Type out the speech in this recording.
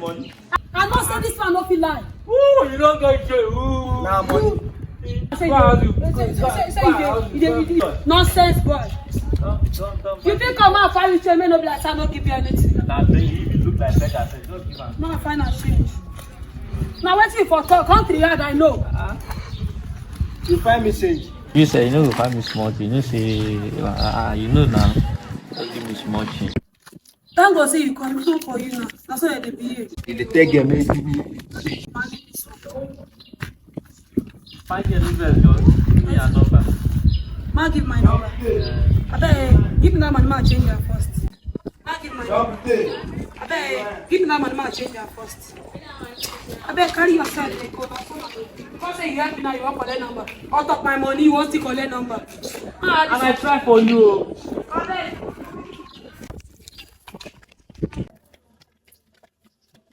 money. I don't say this man no fit lie. Ooh, you don't get it. Ooh. Now money. Say you. Nonsense boy. Don't. You think come out find you change, no be like I no give you anything. Nah, if you look like beggar, don't give am. No find a change. Now wetin for talk country yard I know. You find me change. You say you know if I'm small thing, you say you know now. Don't give me small thing. Thank God say you come no for you now. That's why they behave. In the take game, maybe. Find your number, give me your number. Ma give my number. Abeg, give me that money, ma change her first. Ma give my number. Abeg, give me that money, ma change her first. Abeg, carry yourself, dey go. Because say you help me now, you wan collect number. Out of my money, you wan still collect number. And I try for you. Abeg.